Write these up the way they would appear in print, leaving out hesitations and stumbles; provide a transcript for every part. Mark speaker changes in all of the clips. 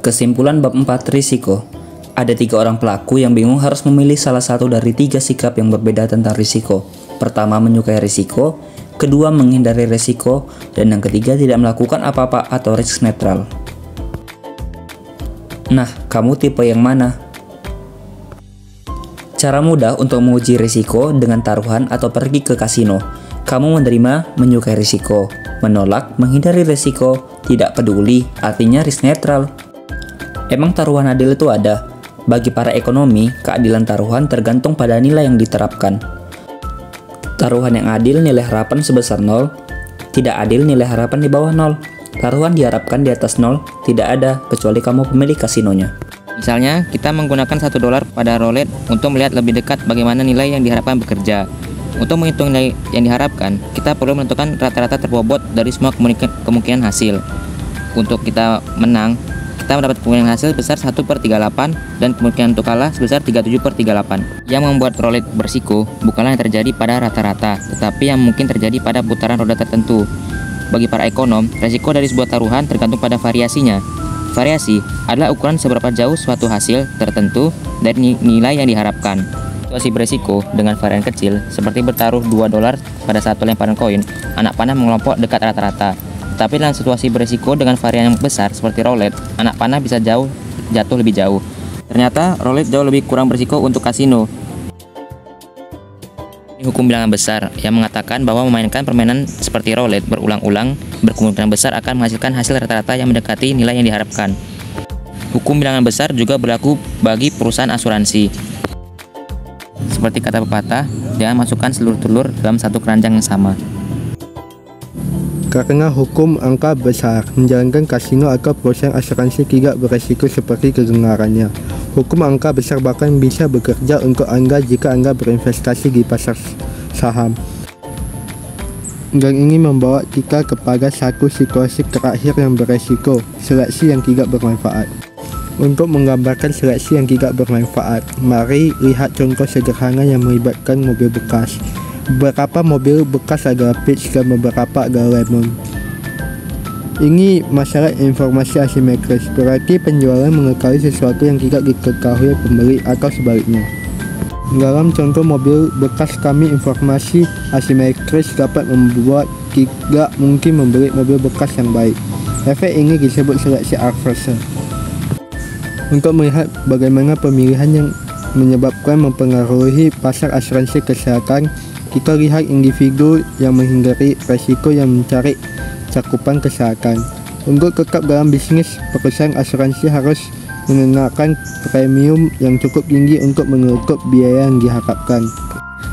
Speaker 1: Kesimpulan bab 4 risiko. Ada 3 orang pelaku yang bingung harus memilih salah satu dari 3 sikap yang berbeda tentang risiko. Pertama, menyukai risiko. Kedua, menghindari risiko. Dan yang ketiga, tidak melakukan apa-apa atau risk netral. Nah, kamu tipe yang mana? Cara mudah untuk menguji risiko dengan taruhan atau pergi ke kasino. Kamu menerima, menyukai risiko. Menolak, menghindari risiko. Tidak peduli, artinya risk netral. Emang taruhan adil itu ada? Bagi para ekonomi, keadilan taruhan tergantung pada nilai yang diterapkan. Taruhan yang adil nilai harapan sebesar 0, tidak adil nilai harapan di bawah 0. Taruhan diharapkan di atas 0, tidak ada kecuali kamu pemilik kasinonya.
Speaker 2: Misalnya, kita menggunakan $1 pada roulette untuk melihat lebih dekat bagaimana nilai yang diharapkan bekerja. Untuk menghitung nilai yang diharapkan, kita perlu menentukan rata-rata terbobot dari semua kemungkinan hasil. Untuk kita menang, kita mendapat kemungkinan hasil sebesar 1/38 dan kemungkinan untuk kalah sebesar 37/38. Yang membuat roulette berisiko bukanlah yang terjadi pada rata-rata, tetapi yang mungkin terjadi pada putaran roda tertentu. Bagi para ekonom, resiko dari sebuah taruhan tergantung pada variasinya. Variasi adalah ukuran seberapa jauh suatu hasil tertentu dari nilai yang diharapkan. Situasi berisiko dengan varian kecil, seperti bertaruh $2 pada satu lemparan koin, anak panah mengelompok dekat rata-rata. Tapi dalam situasi berisiko dengan varian yang besar seperti roulette, anak panah bisa jatuh lebih jauh. Ternyata roulette jauh lebih kurang berisiko untuk kasino. Ini hukum bilangan besar yang mengatakan bahwa memainkan permainan seperti roulette berulang-ulang berkemungkinan besar akan menghasilkan hasil rata-rata yang mendekati nilai yang diharapkan. Hukum bilangan besar juga berlaku bagi perusahaan asuransi. Seperti kata pepatah, jangan masukkan seluruh telur dalam satu keranjang yang sama.
Speaker 3: Karena hukum angka besar, menjalankan kasino atau perusahaan asuransi tidak beresiko seperti kedengarannya. Hukum angka besar bahkan bisa bekerja untuk Anda jika Anda berinvestasi di pasar saham. Dan ini membawa kita kepada satu situasi terakhir yang beresiko, seleksi yang tidak bermanfaat. Untuk menggambarkan seleksi yang tidak bermanfaat, mari lihat contoh sederhana yang melibatkan mobil bekas. Beberapa mobil bekas adalah Peach dan beberapa adalah Lemon. Ini masalah informasi asimetris, berarti penjualan mengetahui sesuatu yang tidak diketahui pembeli atau sebaliknya. Dalam contoh mobil bekas kami, informasi asimetris dapat membuat tidak mungkin membeli mobil bekas yang baik. Efek ini disebut seleksi adversarial. Untuk melihat bagaimana pemilihan yang menyebabkan mempengaruhi pasar asuransi kesehatan, kita lihat individu yang menghindari resiko yang mencari cakupan kesehatan. Untuk tetap dalam bisnis, perusahaan asuransi harus mengenakan premium yang cukup tinggi untuk menutup biaya yang diharapkan.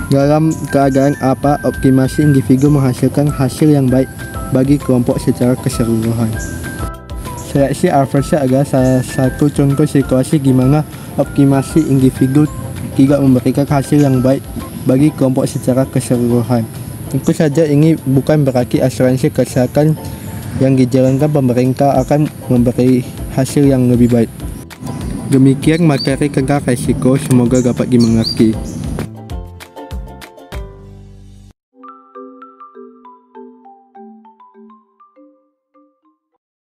Speaker 3: Dalam keadaan apa, optimasi individu menghasilkan hasil yang baik bagi kelompok secara keseluruhan. Seleksi adversarial adalah salah satu contoh situasi di mana optimasi individu tidak memberikan hasil yang baik bagi kelompok secara keseluruhan. Tentu saja ini bukan berarti asuransi kesehatan yang dijalankan pemerintah akan memberi hasil yang lebih baik. Demikian materi tentang resiko, semoga dapat dimengerti.